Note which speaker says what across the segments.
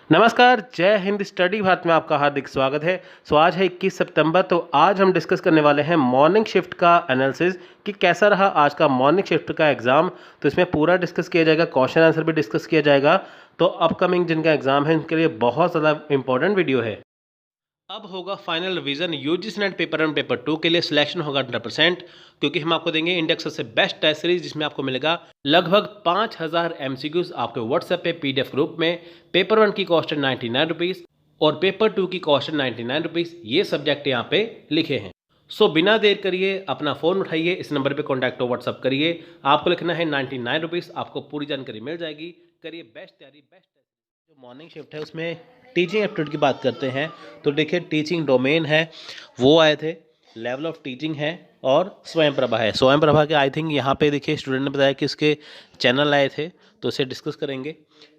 Speaker 1: नमस्कार, जय हिंद। स्टडी भारत में आपका हार्दिक स्वागत है। आज है 21 सितंबर। तो आज हम डिस्कस करने वाले हैं मॉर्निंग शिफ्ट का एनालिसिस कि कैसा रहा आज का मॉर्निंग शिफ्ट का एग्ज़ाम। तो इसमें पूरा डिस्कस किया जाएगा, क्वेश्चन आंसर भी डिस्कस किया जाएगा। तो अपकमिंग जिनका एग्ज़ाम है उनके लिए बहुत ज़्यादा इंपॉर्टेंट वीडियो है। अब होगा final revision UGC net paper 1 paper 2 के लिए। सिलेक्शन होगा 100%, क्योंकि हम आपको देंगे इंडिया का सबसे बेस्ट टेस्ट सीरीज, जिसमें आपको मिलेगा लगभग 5000 एमसीक्यूज आपके व्हाट्सएप पे पीडीएफ ग्रुप में। पेपर 1 की कॉस्ट है 99 रुपीज़ और पेपर 2 की कॉस्ट है 99 रुपीज़। ये सब्जेक्ट यहाँ पे लिखे हैं। सो बिना देर करिए अपना फ़ोन उठाइए, इस नंबर पे कॉन्टैक्ट हो, व्हाट्सअप करिए। आपको लिखना है 99 रुपीज़, आपको पूरी जानकारी मिल जाएगी। करिए बेस्ट तैयारी, बेस्ट। जो मॉर्निंग शिफ्ट है उसमें टीचिंग एप्टीट्यूड की बात करते हैं। तो देखिए, टीचिंग डोमेन है वो आए थे, लेवल ऑफ टीचिंग है और स्वयं प्रभा है। स्वयं प्रभा के आई थिंक यहाँ पे देखिए स्टूडेंट ने बताया कि उसके चैनल आए थे, तो उसे डिस्कस करेंगे।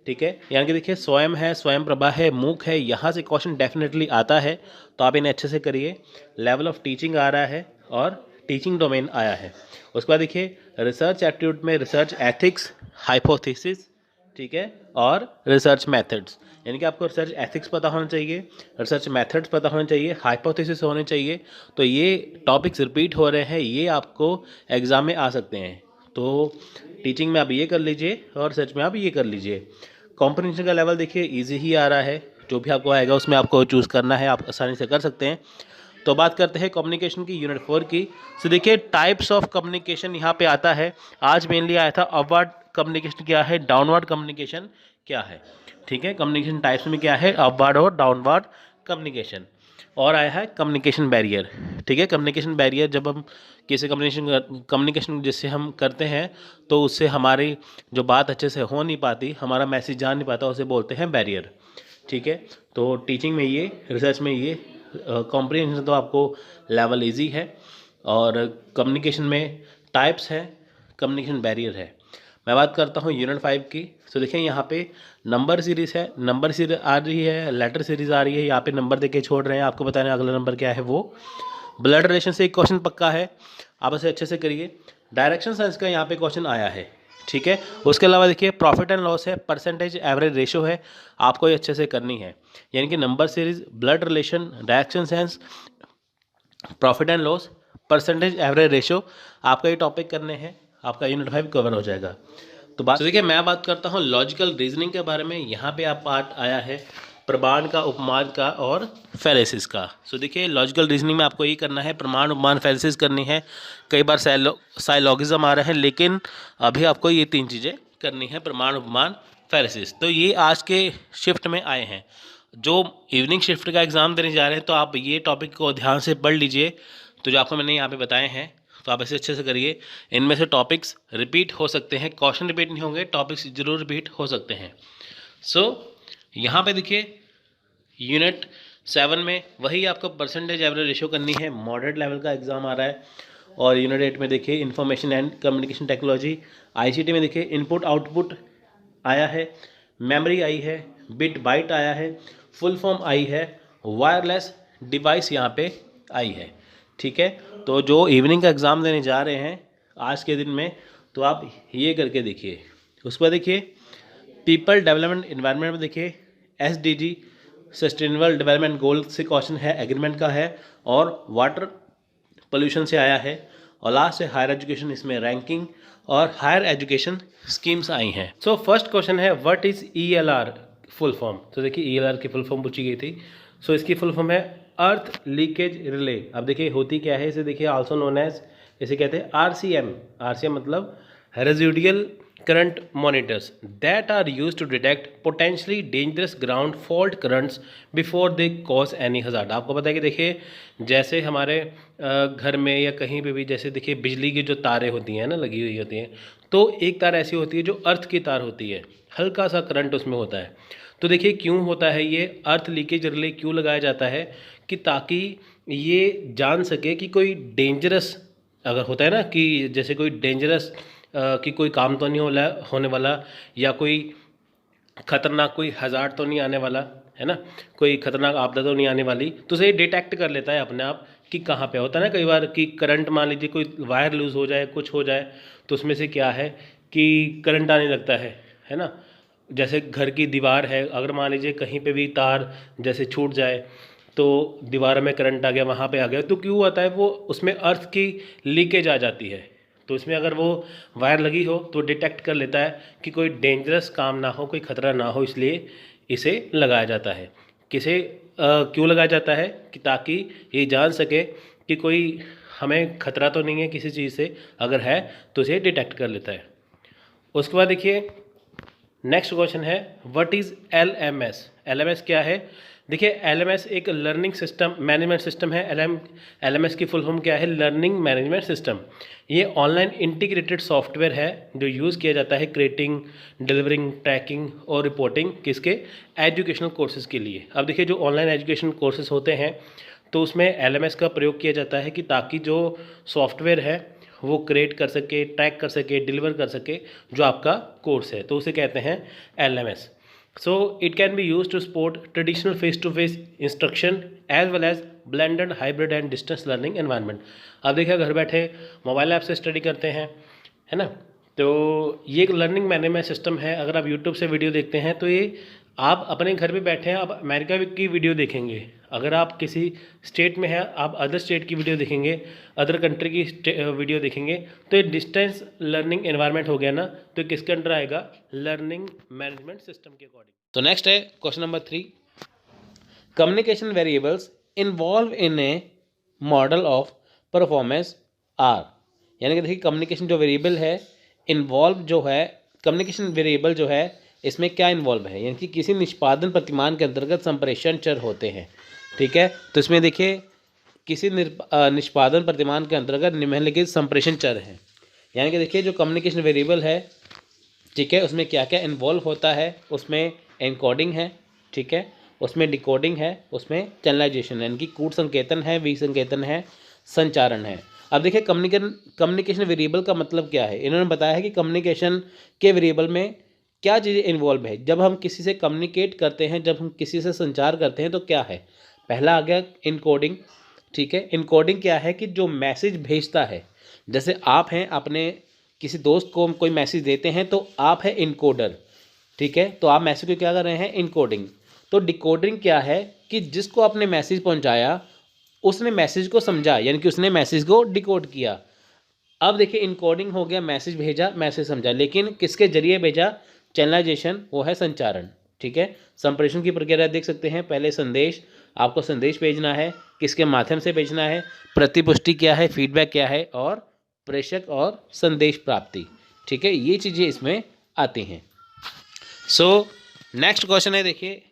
Speaker 1: ठीक है, यानी कि देखिए स्वयं है, स्वयं प्रभा है, मूक है, यहाँ से क्वेश्चन डेफिनेटली आता है, तो आप इन्हें अच्छे से करिए। लेवल ऑफ टीचिंग आ रहा है और टीचिंग डोमेन आया है। उसके बाद देखिए रिसर्च एप्टीट्यूड में रिसर्च एथिक्स, हाइपोथेसिस, ठीक है, और रिसर्च मेथड्स। यानी कि आपको रिसर्च एथिक्स पता होना चाहिए, रिसर्च मेथड्स पता होने चाहिए, हाइपोथेसिस होने चाहिए। तो ये टॉपिक्स रिपीट हो रहे हैं, ये आपको एग्ज़ाम में आ सकते हैं। तो टीचिंग में आप ये कर लीजिए और रिसर्च में आप ये कर लीजिए। कॉम्प्रिहेंशन का लेवल देखिए इजी ही आ रहा है, जो भी आपको आएगा उसमें आपको चूज़ करना है, आप आसानी से कर सकते हैं। तो बात करते हैं कम्युनिकेशन की, यूनिट 4 की। तो देखिए टाइप्स ऑफ कम्युनिकेशन यहाँ पे आता है। आज मेनली आया था अपवर्ड कम्युनिकेशन क्या है, डाउनवर्ड कम्युनिकेशन क्या है। ठीक है, कम्युनिकेशन टाइप्स में क्या है, अपवर्ड और डाउनवर्ड कम्युनिकेशन। और आया है कम्युनिकेशन बैरियर। ठीक है, कम्युनिकेशन बैरियर जब हम किसी कम्युनिकेशन जिससे हम करते हैं तो उससे हमारी जो बात अच्छे से हो नहीं पाती, हमारा मैसेज जा नहीं पाता, उसे बोलते हैं बैरियर। ठीक है, तो टीचिंग में ये, रिसर्च में ये, कॉम्प्रिहेंशन तो आपको लेवल इजी है, और कम्युनिकेशन में टाइप्स है, कम्युनिकेशन बैरियर है। मैं बात करता हूँ यूनिट 5 की। तो देखिए यहाँ पे नंबर सीरीज है, नंबर सीरीज आ रही है, लेटर सीरीज आ रही है। यहाँ पे नंबर देके छोड़ रहे हैं, आपको बताना अगला नंबर क्या है वो। ब्लड रिलेशन से एक क्वेश्चन पक्का है, आप इसे अच्छे से करिए। डायरेक्शन साइंस का यहाँ पे क्वेश्चन आया है। ठीक है, उसके अलावा देखिए प्रॉफिट एंड लॉस है, परसेंटेज एवरेज रेशो है, आपको ये अच्छे से करनी है। यानी कि number series, blood relation, direction science, profit and loss, percentage average ratio, आपका ये टॉपिक करने हैं, आपका यूनिट 5 कवर हो जाएगा। तो देखिए मैं बात करता हूँ लॉजिकल रीजनिंग के बारे में। यहाँ पे आप पार्ट आया है प्रमाण का, उपमान का और फैलेसिस का। सो देखिए लॉजिकल रीजनिंग में आपको ये करना है, प्रमाण, उपमान, फैलेसिस करनी है। कई बार साइलॉगिज्म आ रहे हैं, लेकिन अभी आपको ये 3 चीज़ें करनी है, प्रमाण, उपमान, फैलेसिस। तो ये आज के शिफ्ट में आए हैं। जो इवनिंग शिफ्ट का एग्ज़ाम देने जा रहे हैं, तो आप ये टॉपिक को ध्यान से पढ़ लीजिए। तो जो आपको मैंने यहाँ पे बताए हैं, तो आप इसे अच्छे से करिए। इनमें से टॉपिक्स रिपीट हो सकते हैं, क्वेश्चन रिपीट नहीं होंगे, टॉपिक्स जरूर रिपीट हो सकते हैं। सो यहाँ पे देखिए यूनिट 7 में वही आपको परसेंटेज एवरेज रेशो करनी है, मॉडरेट लेवल का एग्जाम आ रहा है। और यूनिट 8 में देखिए information and communication technology, ICT में देखिए इनपुट आउटपुट आया है, मेमोरी आई है, बिट बाइट आया है, फुल फॉर्म आई है, वायरलेस डिवाइस यहाँ पे आई है। ठीक है, तो जो इवनिंग का एग्ज़ाम देने जा रहे हैं आज के दिन में, तो आप ये करके देखिए। उस पर देखिए पीपल डेवलपमेंट इन्वायरमेंट में देखिए एसडीजी, सस्टेनेबल डेवलपमेंट गोल से क्वेश्चन है, एग्रीमेंट का है, और वाटर पोल्यूशन से आया है। और लास्ट है हायर एजुकेशन, इसमें रैंकिंग और हायर एजुकेशन स्कीम्स आई हैं। सो फर्स्ट क्वेश्चन है what is ELR full form. तो देखिए ईएलआर की फुल फॉर्म पूछी गई थी। सो इसकी फुल फॉर्म है अर्थ लीकेज रिले। अब देखिए होती क्या है, इसे देखिए आल्सो नोन एज, इसे कहते हैं आरसीएम। आरसीएम मतलब residual current monitors that are use to detect potentially dangerous ground fault currents before they cause any hazard. आपको पता है कि देखिए जैसे हमारे घर में या कहीं पे भी, जैसे देखिए बिजली की जो तारें होती हैं ना, लगी हुई होती हैं, तो एक तार ऐसी होती है जो अर्थ की तार होती है, हल्का सा करंट उसमें होता है। तो देखिए क्यों होता है ये अर्थ लीकेज रिले, क्यों लगाया जाता है, कि ताकि ये जान सके कि कोई डेंजरस अगर होता है ना, कि जैसे कोई डेंजरस कि कोई काम तो नहीं होने वाला, या कोई खतरनाक कोई हज़ार्ड तो नहीं आने वाला है ना, कोई खतरनाक आपदा तो नहीं आने वाली, तो उसे डिटेक्ट कर लेता है अपने आप कि कहाँ पे होता है ना। कई बार कि करंट, मान लीजिए कोई वायर लूज़ हो जाए, कुछ हो जाए, तो उसमें से क्या है कि करंट आने लगता है ना। जैसे घर की दीवार है, अगर मान लीजिए कहीं पे भी तार जैसे छूट जाए तो दीवार में करंट आ गया, वहाँ पे आ गया, तो क्यों आता है वो, उसमें अर्थ की लीकेज आ जाती है। तो इसमें अगर वो वायर लगी हो तो डिटेक्ट कर लेता है कि कोई डेंजरस काम ना हो, कोई ख़तरा ना हो, इसलिए इसे लगाया जाता है। किसे क्यों लगाया जाता है कि ताकि ये जान सके कि कोई हमें ख़तरा तो नहीं है किसी चीज़ से, अगर है तो इसे डिटेक्ट कर लेता है। उसके बाद देखिए नेक्स्ट क्वेश्चन है व्हाट इज़ LMS। LMS क्या है? देखिए LMS एक लर्निंग सिस्टम मैनेजमेंट सिस्टम है। LMS की फुल फॉर्म क्या है? Learning management system. ये ऑनलाइन इंटीग्रेटेड सॉफ्टवेयर है जो यूज़ किया जाता है क्रिएटिंग, डिलीवरिंग, ट्रैकिंग और रिपोर्टिंग किसके? एजुकेशनल कोर्सेज़ के लिए। अब देखिए जो ऑनलाइन एजुकेशन कोर्सेज़ होते हैं तो उसमें LMS का प्रयोग किया जाता है कि ताकि जो सॉफ्टवेयर है वो क्रिएट कर सके, ट्रैक कर सके, डिलीवर कर सके जो आपका कोर्स है, तो उसे कहते हैं LMS। So it can be use to support traditional face to face instruction as well as blended, hybrid and distance learning environment. अब देखिए घर बैठे मोबाइल ऐप से स्टडी करते हैं, है ना, तो ये एक लर्निंग मैनेजमेंट सिस्टम है। अगर आप यूट्यूब से वीडियो देखते हैं तो ये आप अपने घर में बैठे हैं, आप अमेरिका की वीडियो देखेंगे। अगर आप किसी स्टेट में हैं, आप अदर स्टेट की वीडियो देखेंगे, अदर कंट्री की वीडियो देखेंगे, तो ये डिस्टेंस लर्निंग एनवायरनमेंट हो गया ना, तो ये किसके अंडर आएगा? लर्निंग मैनेजमेंट सिस्टम के अकॉर्डिंग। तो नेक्स्ट है question number 3, communication variables involve in a model of performance are. यानी कि देखिए कम्युनिकेशन जो वेरिएबल है, इन्वॉल्व जो है, कम्युनिकेशन वेरिएबल जो है इसमें क्या इन्वॉल्व है, यानी कि किसी निष्पादन प्रतिमान के अंतर्गत संप्रेषण चर होते हैं। ठीक है, तो इसमें देखिए किसी निष्पादन प्रतिमान के अंतर्गत निम्नलिखित संप्रेषण चर हैं। यानी कि देखिए जो कम्युनिकेशन वेरिएबल है, ठीक है, उसमें क्या क्या इन्वॉल्व होता है, उसमें एनकोडिंग है, ठीक है, उसमें डिकोडिंग है, उसमें चैनलाइजेशन यानी कि कूट संकेतन है, विसंकेतन है, संचारण है। अब देखिए कम्युनिकेशन वेरिएबल का मतलब क्या है। इन्होंने बताया है कि कम्युनिकेशन के वेरिएबल में क्या चीज़ें इन्वॉल्व है। जब हम किसी से कम्युनिकेट करते हैं, जब हम किसी से संचार करते हैं तो क्या है, पहला आ गया इनकोडिंग। ठीक है, इनकोडिंग क्या है कि जो मैसेज भेजता है, जैसे आप हैं अपने किसी दोस्त को कोई मैसेज देते हैं तो आप है इनकोडर। ठीक है, तो आप मैसेज को क्या कर रहे हैं? इनकोडिंग। तो डिकोडिंग क्या है कि जिसको आपने मैसेज पहुंचाया उसने मैसेज को समझा, यानी कि उसने मैसेज को डिकोड किया। अब देखिए इनकोडिंग हो गया, मैसेज भेजा, मैसेज समझा, लेकिन किसके जरिए भेजा? चैनलाइजेशन, वो है संचारण। ठीक है, संप्रेषण की प्रक्रिया देख सकते हैं, पहले संदेश, आपको संदेश भेजना है, किसके माध्यम से भेजना है, प्रतिपुष्टि क्या है, फीडबैक क्या है, और प्रेषक और संदेश प्राप्ति। ठीक है, ये चीज़ें इसमें आती हैं। सो नेक्स्ट क्वेश्चन है, देखिए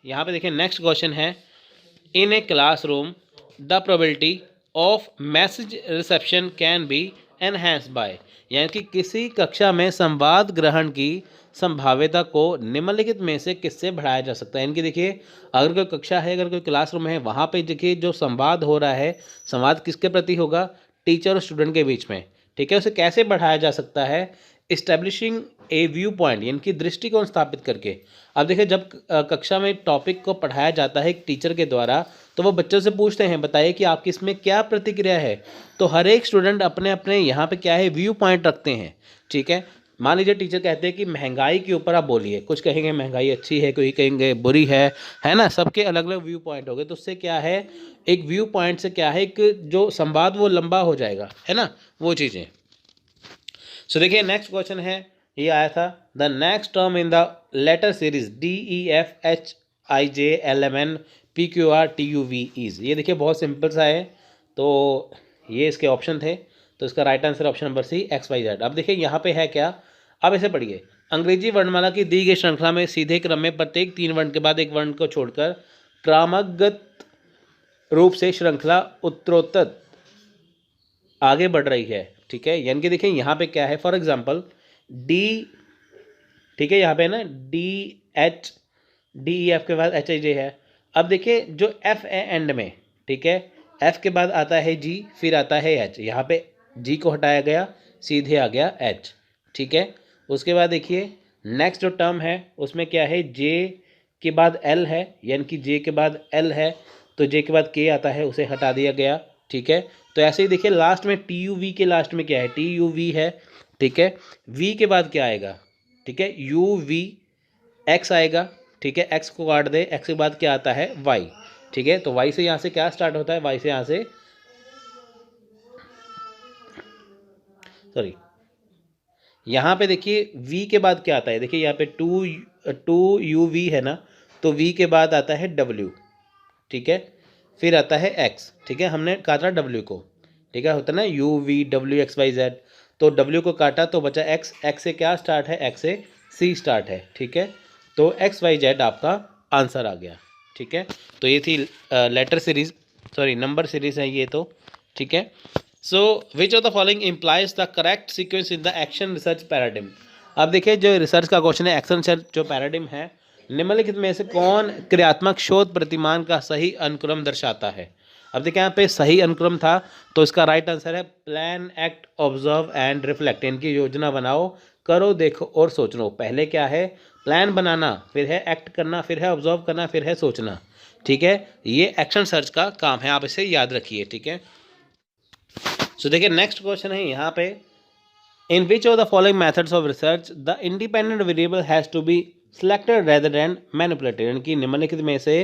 Speaker 1: यहाँ पे देखिए नेक्स्ट क्वेश्चन है, in a classroom the probability of message reception can be enhanced by. यानी कि किसी कक्षा में संवाद ग्रहण की संभाव्यता को निम्नलिखित में से किससे बढ़ाया जा सकता है। यानी कि देखिए अगर कोई कक्षा है, अगर कोई क्लासरूम है, वहाँ पे देखिए जो संवाद हो रहा है, संवाद किसके प्रति होगा? टीचर और स्टूडेंट के बीच में। ठीक है, उसे कैसे बढ़ाया जा सकता है? इस्टेब्लिशिंग ए व्यू पॉइंट, यानी कि दृष्टिकोण स्थापित करके। अब देखिए जब कक्षा में टॉपिक को पढ़ाया जाता है एक टीचर के द्वारा, तो वो बच्चों से पूछते हैं बताइए कि आपकी इसमें क्या प्रतिक्रिया है। तो हर एक स्टूडेंट अपने अपने यहाँ पे क्या है, व्यू पॉइंट रखते हैं। ठीक है, मान लीजिए टीचर कहते हैं कि महंगाई के ऊपर आप बोलिए, कुछ कहेंगे महंगाई अच्छी है, कोई कहेंगे बुरी है ना, सबके अलग अलग व्यू पॉइंट हो गए। तो उससे क्या है, एक व्यू पॉइंट से क्या है, एक जो संवाद वो लंबा हो जाएगा, है ना, वो चीज़ें। सो देखिए नेक्स्ट क्वेश्चन है, ये आया था, the next term in the letter series DEFHIJLMN PQRTUV is. ये देखिए बहुत सिंपल सा है, तो ये इसके ऑप्शन थे, तो इसका right answer option number C XYZ। अब देखिए यहाँ पे है क्या, अब इसे पढ़िए, अंग्रेजी वर्णमाला की दी गई श्रृंखला में सीधे क्रम में प्रत्येक 3 वर्ण के बाद एक वर्ण को छोड़कर क्रमगत रूप से श्रृंखला उत्तरोत्तर आगे बढ़ रही है। ठीक है, यानी कि देखिए यहाँ पे क्या है, फॉर एग्जांपल डी, ठीक है, यहाँ पे ना DEF के बाद HIJ है। अब देखिए जो F है एंड में, ठीक है, F के बाद आता है G, फिर आता है H, यहाँ पे G को हटाया गया, सीधे आ गया H। ठीक है, उसके बाद देखिए नेक्स्ट जो टर्म है उसमें क्या है, J के बाद L है, यानी कि J के बाद L है, तो J के बाद K आता है, उसे हटा दिया गया। ठीक है, तो ऐसे ही देखिए लास्ट में TUV के लास्ट में क्या है, TUV है। ठीक है, V के बाद क्या आएगा, ठीक है, UV, एक्स आएगा, ठीक है, एक्स को काट दे, एक्स के बाद क्या आता है वाई, ठीक है। तो वाई से यहाँ से क्या स्टार्ट होता है, वाई से यहाँ से सॉरी यहाँ पे देखिए v के बाद क्या आता है, देखिए यहाँ पे टू यू वी है ना, तो v के बाद आता है w, ठीक है, फिर आता है x, ठीक है, हमने काटा w को, ठीक है, होता है ना u v w x y z, तो w को काटा तो बचा x, x से क्या स्टार्ट है, x से c स्टार्ट है, ठीक है, तो x y z आपका आंसर आ गया, ठीक है। तो ये थी letter series, sorry number series है ये तो, ठीक है। So which of the following implies the correct sequence in the action research paradigm. अब देखिए जो रिसर्च का क्वेश्चन है, एक्शन रिसर्च जो पैराडिम है, निम्नलिखित में से कौन क्रियात्मक शोध प्रतिमान का सही अनुक्रम दर्शाता है। अब देखिए यहाँ पे सही अनुक्रम था, तो इसका राइट आंसर है plan, act, observe and reflect. इनकी योजना बनाओ, करो, देखो और सोचो। पहले क्या है, प्लान बनाना, फिर है एक्ट करना, फिर है ऑब्जर्व करना, फिर है सोचना, ठीक है। ये एक्शन सर्च का काम है, आप इसे याद रखिए, ठीक है। सो देखिए नेक्स्ट क्वेश्चन है यहाँ पे, in which of the following methods of research the independent variable has to be selected rather than manipulated. यानी कि निम्नलिखित में से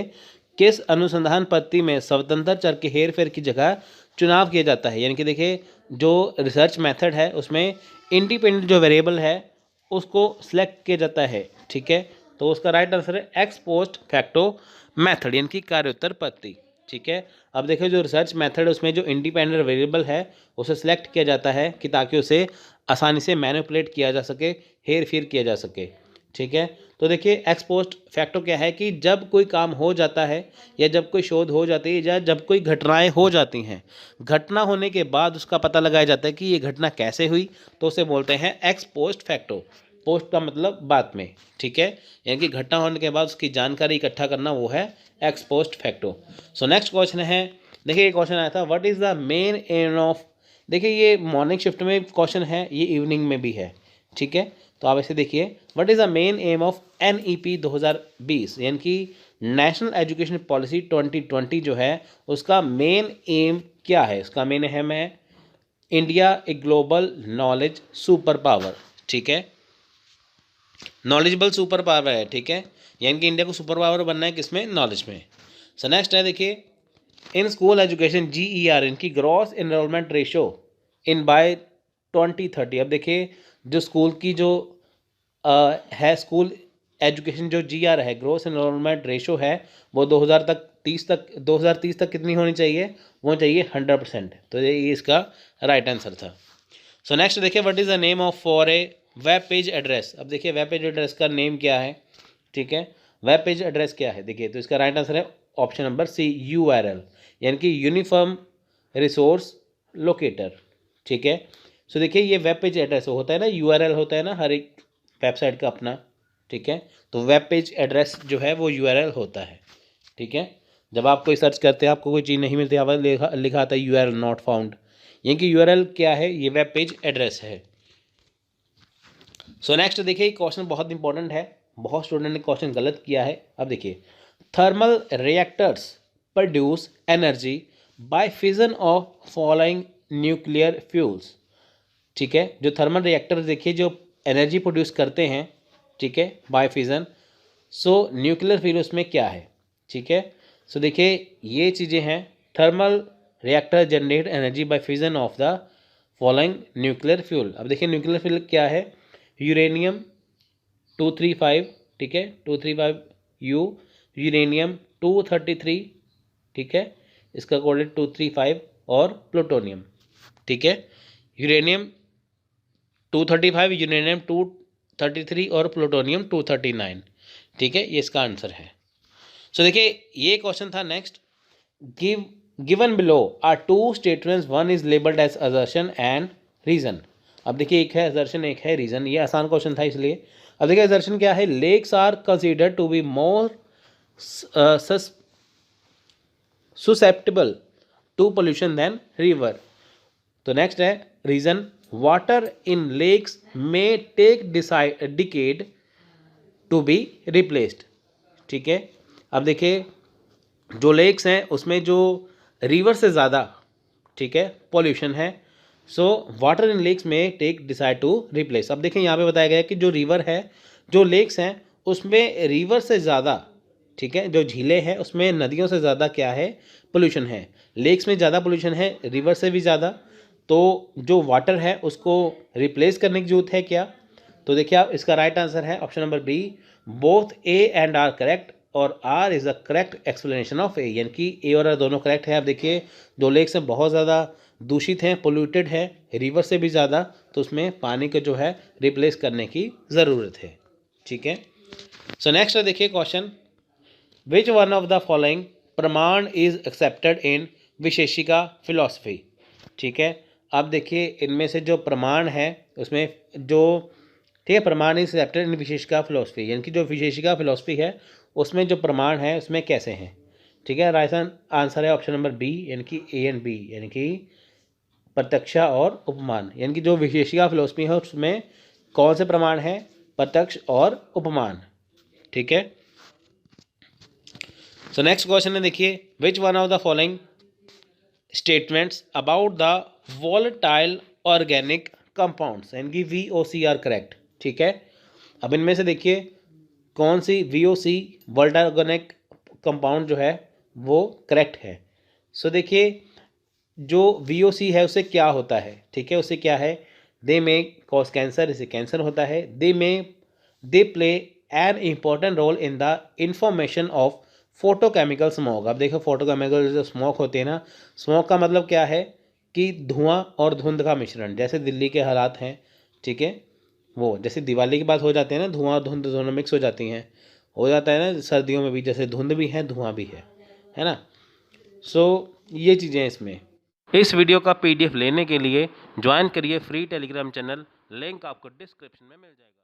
Speaker 1: किस अनुसंधान पद्धति में स्वतंत्र चर के हेर फेर की जगह चुनाव किया जाता है। यानी कि देखिए जो रिसर्च मेथड है उसमें इंडिपेंडेंट जो वेरिएबल है उसको सिलेक्ट किया जाता है, ठीक है। तो उसका राइट आंसर है एक्स पोस्ट फैक्टो मेथड, यानी कि कार्योत्तर पद्धति, ठीक है। अब देखिए जो रिसर्च मेथड है उसमें जो इंडिपेंडेंट वेरिएबल है उसे सिलेक्ट किया जाता है कि ताकि उसे आसानी से मैनिपुलेट किया जा सके, हेर फेर किया जा सके, ठीक है। तो देखिए एक्स पोस्ट फैक्टो क्या है कि जब कोई काम हो जाता है या जब कोई शोध हो जाती है या जब कोई घटनाएं हो जाती हैं, घटना होने के बाद उसका पता लगाया जाता है कि ये घटना कैसे हुई, तो उसे बोलते हैं एक्स पोस्ट फैक्टो। पोस्ट का मतलब बाद में, ठीक है, यानी कि घटना होने के बाद उसकी जानकारी इकट्ठा करना, वो है x post facto. So next question है, देखिए ये क्वेश्चन आया था, what is the main M of. देखिए ये मॉर्निंग शिफ्ट में क्वेश्चन है, ये इवनिंग में भी है, ठीक है। तो आप ऐसे देखिए, what is the main M of NEP 2020, यानी कि नेशनल एजुकेशन पॉलिसी 2020 जो है उसका मेन एम क्या है। उसका मेन एम है India a global knowledge super power, ठीक है, नॉलेजेबल सुपर पावर है, ठीक है, यानी कि इंडिया को सुपर पावर बनना है किसमें, नॉलेज में। सो नेक्स्ट है देखिए, इन स्कूल एजुकेशन GER, इनकी gross enrolment ratio in by 2030। अब देखिए जो स्कूल की जो है स्कूल एजुकेशन जो GR है, ग्रॉस एनरोलमेंट रेशो है, वो 2030 तक कितनी होनी चाहिए, वो चाहिए 100%। तो ये इसका राइट आंसर था। सो नेक्स्ट देखिए, what is the name of for a web page address. अब देखिए वेब पेज एड्रेस का नेम क्या है, ठीक है, वेब पेज एड्रेस क्या है, देखिए तो इसका राइट आंसर है ऑप्शन नंबर C, URL, यानी कि यूनिफॉर्म रिसोर्स लोकेटर, ठीक है। सो देखिए ये वेब पेज एड्रेस होता है ना, URL होता है ना हर एक वेबसाइट का अपना, ठीक है। तो वेब पेज एड्रेस जो है वो URL होता है, ठीक है। जब आप कोई सर्च करते हैं आपको कोई चीज़ नहीं मिलती, आप लिखा आता है URL नॉट फाउंड, यानी कि URL क्या है, ये वेब पेज एड्रेस है। सो नेक्स्ट देखिए क्वेश्चन बहुत इंपॉर्टेंट है, बहुत स्टूडेंट ने क्वेश्चन गलत किया है। अब देखिए, thermal reactors produce energy by fission of following nuclear fuels, ठीक है। जो थर्मल रिएक्टर्स देखिए जो एनर्जी प्रोड्यूस करते हैं, ठीक है, by fission, so nuclear fuel उसमें क्या है, ठीक है। सो देखिए ये चीज़ें हैं, thermal reactor generate energy by fission of the following nuclear fuel. अब देखिए न्यूक्लियर फ्यूल क्या है, यूरेनियम 235, ठीक है, 235U, यूरेनियम 233, ठीक है, इसका कोडेड 235, और प्लूटोनियम, ठीक है, यूरेनियम 235, यूरेनियम 233 और प्लूटोनियम 239, ठीक है, ये इसका आंसर है। सो देखिए ये क्वेश्चन था next, given below are two statements, one is labelled as assertion and reason. अब देखिए एक है असर्शन, एक है रीजन, ये आसान क्वेश्चन था इसलिए। अब देखिए असर्शन क्या है, lakes are considered to be more susceptible to pollution than river. तो नेक्स्ट है रीजन, वाटर इन लेक्स में take decade to be replaced, ठीक है। अब देखिए जो लेक्स हैं उसमें जो रिवर से ज़्यादा, ठीक है, पॉल्यूशन है, सो वाटर इन लेक्स में टेक डिसाइड टू रिप्लेस। अब देखिए यहाँ पे बताया गया है कि जो रिवर है, जो लेक्स हैं उसमें रिवर से ज़्यादा, ठीक है, जो झीलें हैं उसमें नदियों से ज़्यादा क्या है, पोल्यूशन है। लेक्स में ज़्यादा पोल्यूशन है, रिवर से भी ज़्यादा। तो जो वाटर है उसको रिप्लेस करने की जरूरत है क्या? तो देखिए आप, इसका राइट आंसर है option number B, both A and R correct, और R is a correct explanation of A, यानी कि ए और आर दोनों करेक्ट है। आप देखिए दो लेक्स में बहुत ज़्यादा दूषित हैं, पोल्यूटेड है, रिवर से भी ज़्यादा, तो उसमें पानी को जो है रिप्लेस करने की ज़रूरत है। ठीक है, सो नेक्स्ट देखिए question, which one of the following प्रमाण इज एक्सेप्टेड इन विशेषिका फिलॉसफी। ठीक है, अब देखिए इनमें से जो प्रमाण है उसमें जो, ठीक है, प्रमाण इज एक्सेप्टेड इन विशेषिका फिलॉसफी, यानी कि जो विशेषिका फिलॉसफी है उसमें जो प्रमाण है उसमें कैसे हैं। ठीक है, राइट आंसर है ऑप्शन नंबर बी, यानी कि ए एंड बी, यानी कि प्रत्यक्षा और उपमान। यानी कि जो विशेषिका फिलॉसफी है उसमें कौन से प्रमाण हैं, प्रत्यक्ष और उपमान। ठीक है, सो नेक्स्ट क्वेश्चन है देखिए, which one of the following statements about the volatile organic compounds, यानी कि VOC आर करेक्ट। ठीक है, अब इनमें से देखिए कौन सी VOC वॉलेटाइल ऑर्गेनिक कंपाउंड जो है वो करेक्ट है। सो देखिए जो VOC है उससे क्या होता है, ठीक है, उससे क्या है, दे में कॉज कैंसर, इससे कैंसर होता है। They play an important role in the information of photochemical smog. अब देखो फोटोकेमिकल जो स्मोक होते हैं ना, स्मोक का मतलब क्या है कि धुआं और धुंध का मिश्रण, जैसे दिल्ली के हालात हैं, ठीक है, वो जैसे दिवाली की बात हो जाती है ना, धुआं और धुंध दोनों मिक्स हो जाती हैं, हो जाता है ना सर्दियों में भी, जैसे धुंध भी है धुआं भी है ना। सो ये चीज़ें इसमें। इस वीडियो का PDF लेने के लिए ज्वाइन करिए फ्री टेलीग्राम चैनल, लिंक आपको डिस्क्रिप्शन में मिल जाएगा।